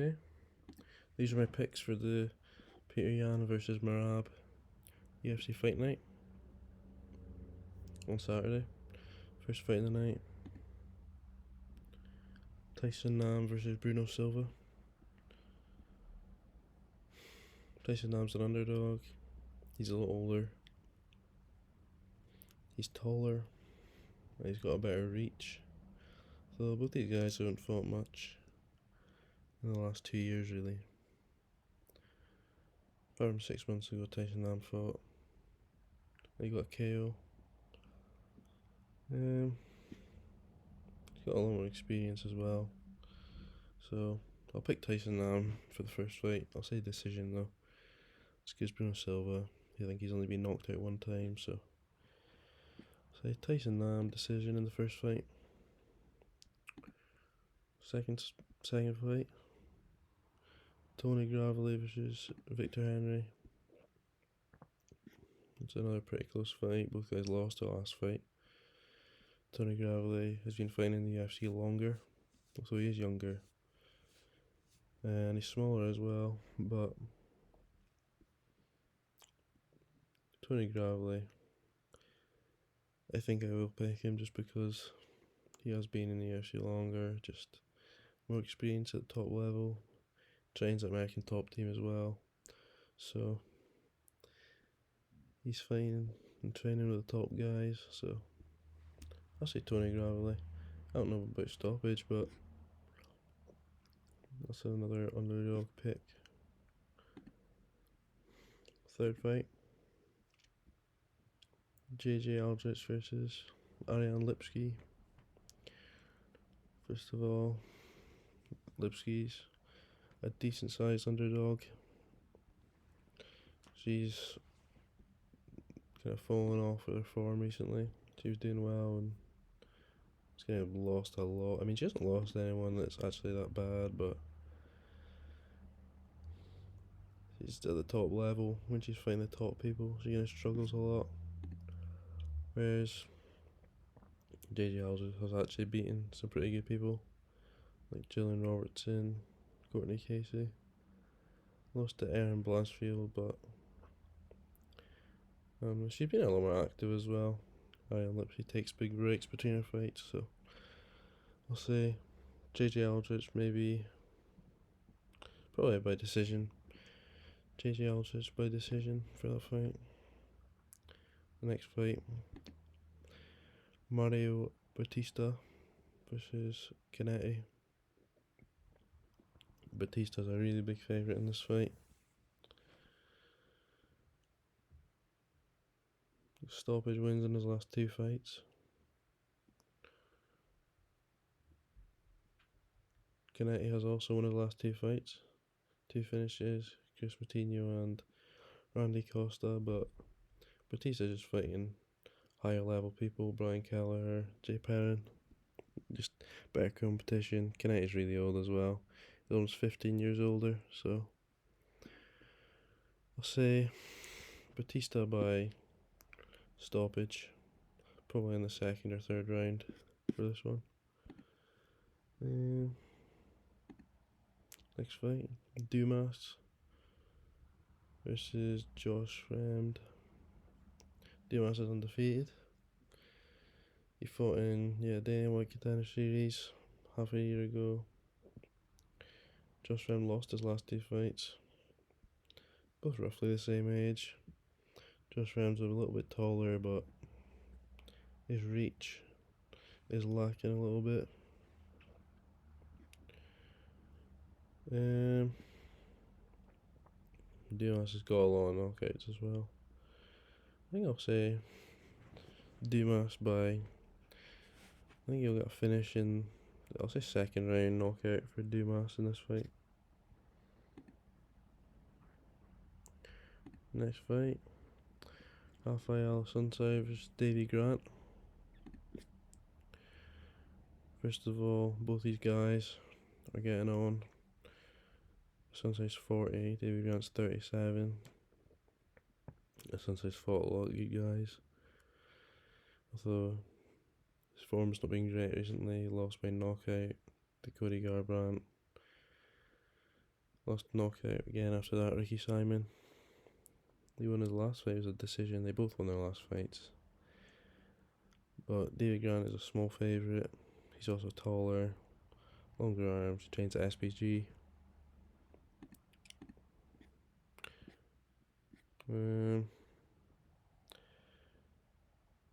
Okay. These are my picks for the Peter Yan versus Marab UFC Fight Night on Saturday. First fight of the night. Tyson Nam versus Bruno Silva. Tyson Nam's an underdog. He's a little older. He's taller. He's got a better reach. So both these guys haven't fought much in the last 2 years really. 5 or 6 months ago Tyson Nam fought. He got a KO. He's got a lot more experience as well. So I'll pick Tyson Nam for the first fight. I'll say decision though. It's because Bruno Silva, I think he's only been knocked out one time, so say Tyson Nam decision in the first fight. Second fight, Tony Gravely versus Victor Henry. It's another pretty close fight. Both guys lost the last fight. Tony Gravely has been fighting in the UFC longer, so he is younger. And he's smaller as well, but Tony Gravely, I think I will pick him just because he has been in the UFC longer, just more experience at the top level, trains at American Top Team as well, so he's fighting and training with the top guys, so I'll say Tony Gravely. I don't know about stoppage, but that's another underdog pick. Third fight, JJ Aldrich versus Ariane Lipski. First of all, Lipski's a decent sized underdog. She's kind of fallen off with her form recently. She was doing well and she's kind of lost a lot. I mean, she hasn't lost anyone that's actually that bad, but she's at the top level. When she's fighting the top people, she kind of struggles a lot. Whereas JJ Aldrich has actually beaten some pretty good people, like Gillian Robertson, Courtney Casey. Lost to Erin Blanchfield, but she's been a lot more active as well. Ariane Lipski takes big breaks between her fights, so I'll say JJ Aldrich maybe, probably by decision. JJ Aldrich by decision for that fight. The next fight, Mario Batista versus Canetti. Batista's a really big favourite in this fight. Stoppage wins in his last 2 fights. Canetti has also won his last 2 fights. 2 finishes, Chris Moutinho and Randy Costa, but Batista's just fighting higher level people, Brian Kelleher, Jay Perrin. Just better competition. Canetti's really old as well. He's almost 15 years older, so I'll say Batista by stoppage, probably in the second or third round for this one. Next fight, Dumas versus Josh Ramd. Dumas is undefeated. He fought in Dana White Contender Series half a year ago. Josh Ramd lost his last 2 fights. Both roughly the same age. Josh Ramd's a little bit taller, but his reach is lacking a little bit. Dumas has got a lot of knockouts as well. I think I'll say Dumas by, I think he'll get a finish in, I'll say second round knockout for Dumas in this fight. Next fight, Rafael Sunsao versus Davy Grant. First of all, both these guys are getting on. Sunsao's 40, Davy Grant's 37. Sunsao's fought a lot of good guys, although his form's not been great recently. He lost by knockout to Cody Garbrandt. Lost knockout again after that, Ricky Simon. He won his last fight, it was a decision. They both won their last fights. But David Grant is a small favourite. He's also taller, longer arms, trains at SPG.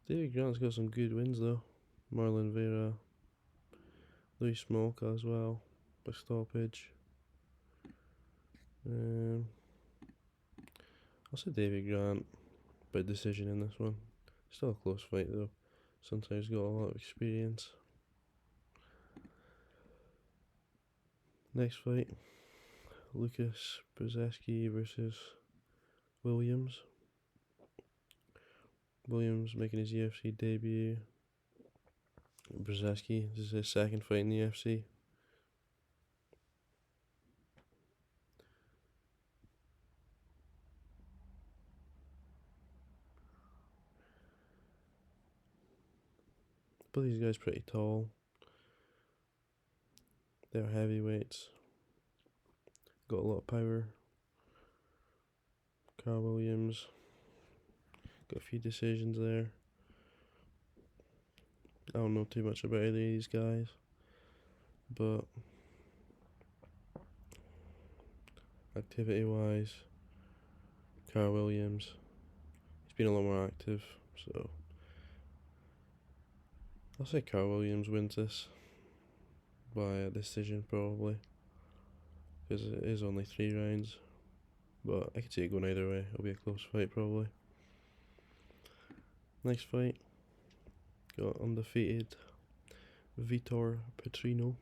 David Grant's got some good wins though. Marlon Vera, Louis Smolka as well, by stoppage. I'll say David Grant by decision in this one. Still a close fight though. Sometimes got a lot of experience. Next fight, Lucas Brzezinski versus Williams. Williams making his UFC debut. Brzezinski, this is his second fight in the UFC. Both these guys pretty tall. They're heavyweights. Got a lot of power. Carl Williams got a few decisions there. I don't know too much about either of these guys, but activity wise, Carl Williams, he's been a lot more active, so I'll say Carl Williams wins this by a decision probably, because it is only 3 rounds, but I could see it going either way. It'll be a close fight probably. Next fight, got undefeated Vitor Petrino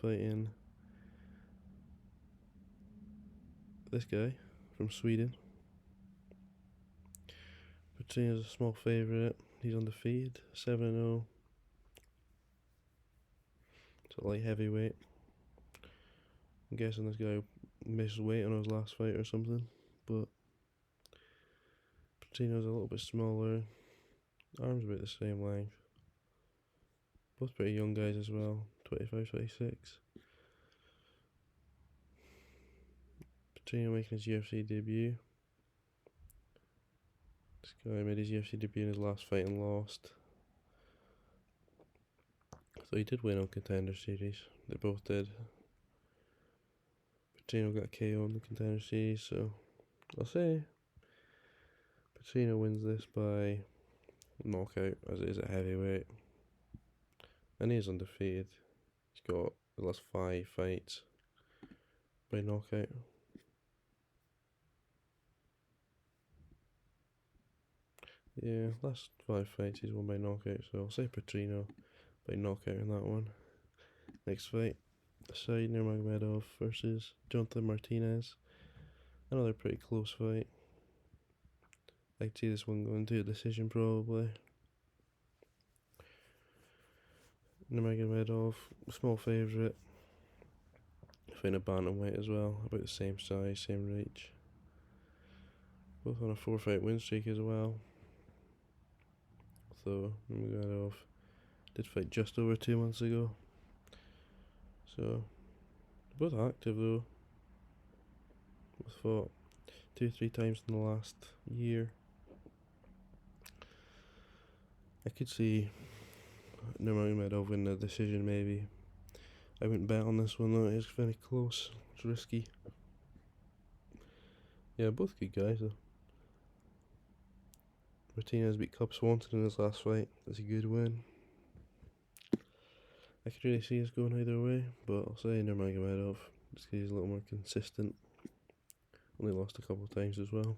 fighting this guy from Sweden. Petrino's a small favourite. He's undefeated, 7-0. It's a light heavyweight. I'm guessing this guy missed weight on his last fight or something, but Petrino's a little bit smaller. Arms about the same length. Both pretty young guys as well, 25, 26. Petrino making his UFC debut. This guy made his UFC debut in his last fight and lost. So he did win on Contender Series. They both did. Petrino got KO in the Contender Series, so I'll say Petrino wins this by knockout, as it is at heavyweight. And he is undefeated. He's got the last 5 fights by knockout. Yeah, last 5 fights he's won by knockout, so I'll say Petrino by knockout in that one. Next fight, Said Nurmagomedov versus Jonathan Martinez. Another pretty close fight. I'd see this one going to a decision probably. Nurmagomedov, small favourite. Fighting a bantamweight as well, about the same size, same reach. Both on a 4-fight win streak as well. So Nurmagomedov did fight just over 2 months ago. So both active though. Both fought 2-3 times in the last year. I could see Nurmagomedov win the decision maybe. I wouldn't bet on this one though, it is very close. It's risky. Yeah, both good guys though. Martinez beat Cub Swanson in his last fight. That's a good win. I could really see us going either way, but I'll say Nurmagomedov, just because he's a little more consistent. Only lost a couple of times as well.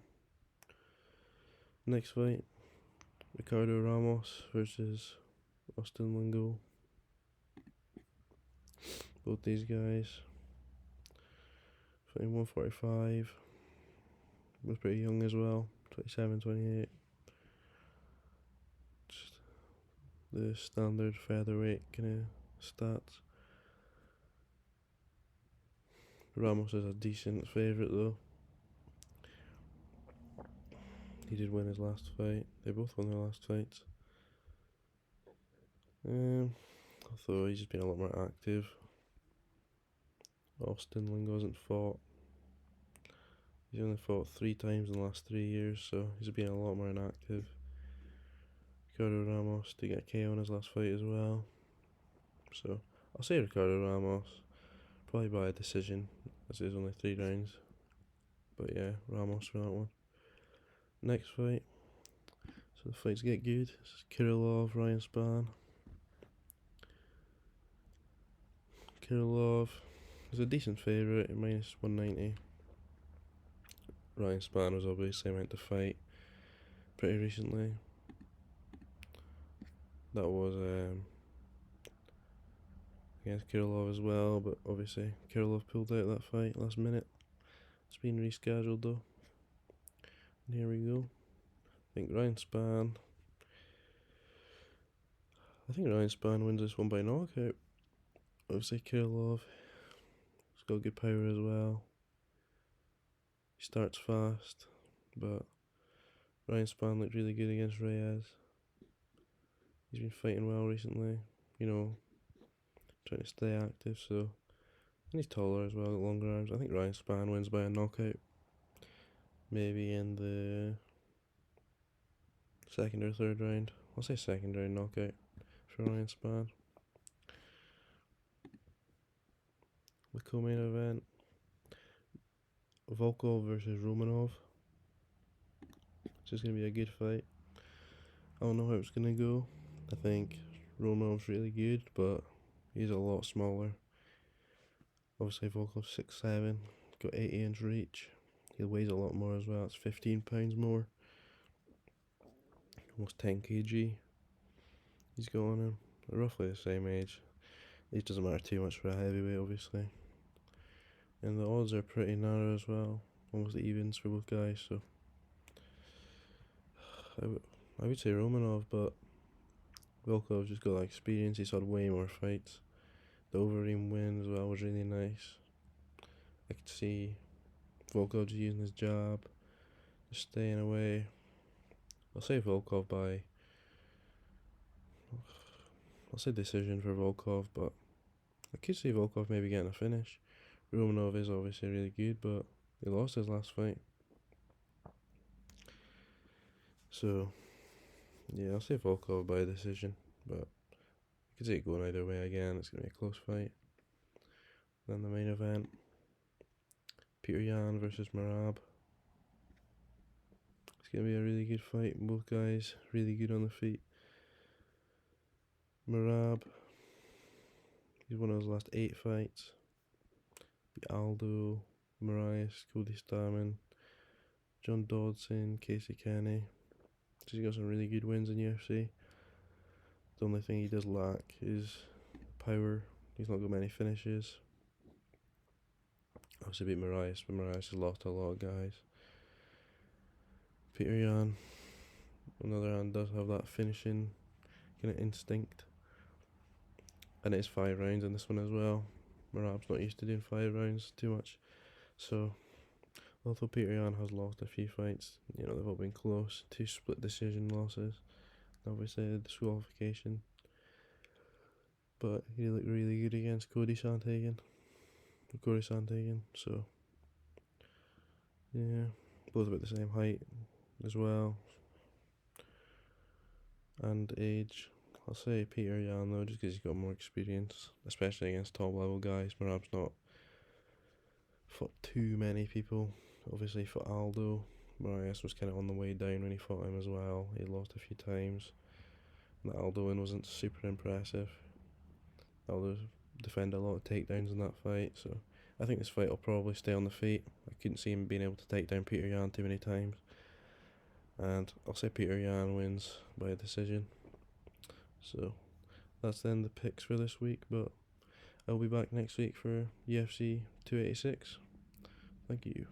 Next fight, Ricardo Ramos versus Austin Lingo. Both these guys fighting 145. Both pretty young as well, 27, 28. Just the standard featherweight kind of stats. Ramos is a decent favourite though. He did win his last fight. They both won their last fights. Although he's just been a lot more active. Austin Lingo hasn't fought He's only fought 3 times in the last 3 years, so he's been a lot more inactive. Ricardo Ramos did get a KO in his last fight as well. So I'll say Ricardo Ramos, probably by a decision, as it is only 3 rounds. But yeah, Ramos for that one. Next fight. So the fights get good. This is Kirillov, Ryan Spann. Kirillov is a decent favourite at minus 190. Ryan Spann was obviously meant to fight pretty recently. That was against Kirillov as well, but obviously Kirillov pulled out that fight last minute. It's been rescheduled though. And here we go. I think Ryan Spann wins this one by knockout. Obviously Kirillov, he's got good power as well. He starts fast, but Ryan Spann looked really good against Reyes. He's been fighting well recently, trying to stay active, so. And he's taller as well, got longer arms. I think Ryan Spann wins by a knockout. Maybe in the 2nd or 3rd round. I'll say 2nd round knockout for Ryan Spann. The co-main event, Volkov versus Romanov. It's just going to be a good fight. I don't know how it's going to go. I think Romanov's really good, but he's a lot smaller. Obviously Volkov's 6'7", got 80-inch reach. He weighs a lot more as well. It's 15 pounds more. Almost 10 kg. He's got on him. They're roughly the same age. It doesn't matter too much for a heavyweight, obviously. And the odds are pretty narrow as well. Almost evens for both guys, so I would say Romanov, but Volkov's just got that experience. He's had way more fights. The Overeem win as well was really nice. I could see Volkov just using his jab, just staying away. I'll say Volkov by. I'll say decision for Volkov, but I could see Volkov maybe getting a finish. Romanov is obviously really good, but he lost his last fight. So, yeah, I'll say Volkov by decision, but I could see it going either way again. It's going to be a close fight. Then the main event, Peter Yan versus Merab. It's going to be a really good fight. Both guys really good on the feet. Merab, he's won his last 8 fights. Beat Aldo, Marias, Cody Starman, John Dodson, Casey Kenny. So he's got some really good wins in UFC. The only thing he does lack is power. He's not got many finishes. Obviously beat Marias, but Marias has lost a lot of guys. Peter Yan, on the other hand, does have that finishing kind of instinct. And it is 5 rounds in this one as well. Merab's not used to doing 5 rounds too much. So, although Peter Yan has lost a few fights, they've all been close. 2 split decision losses. Obviously, the disqualification. But he looked really good against Cody Sandhagen. So, yeah, both about the same height as well. And age. I'll say Peter Yan though, just because he's got more experience, especially against top level guys. Merab's not fought too many people. Obviously fought Aldo. Marias was kind of on the way down when he fought him as well. He lost a few times. And the Aldo win wasn't super impressive. Aldo defended a lot of takedowns in that fight, so I think this fight will probably stay on the feet. I couldn't see him being able to take down Peter Yan too many times. And I'll say Peter Yan wins by a decision. So that's then the picks for this week, but I'll be back next week for UFC 286. Thank you.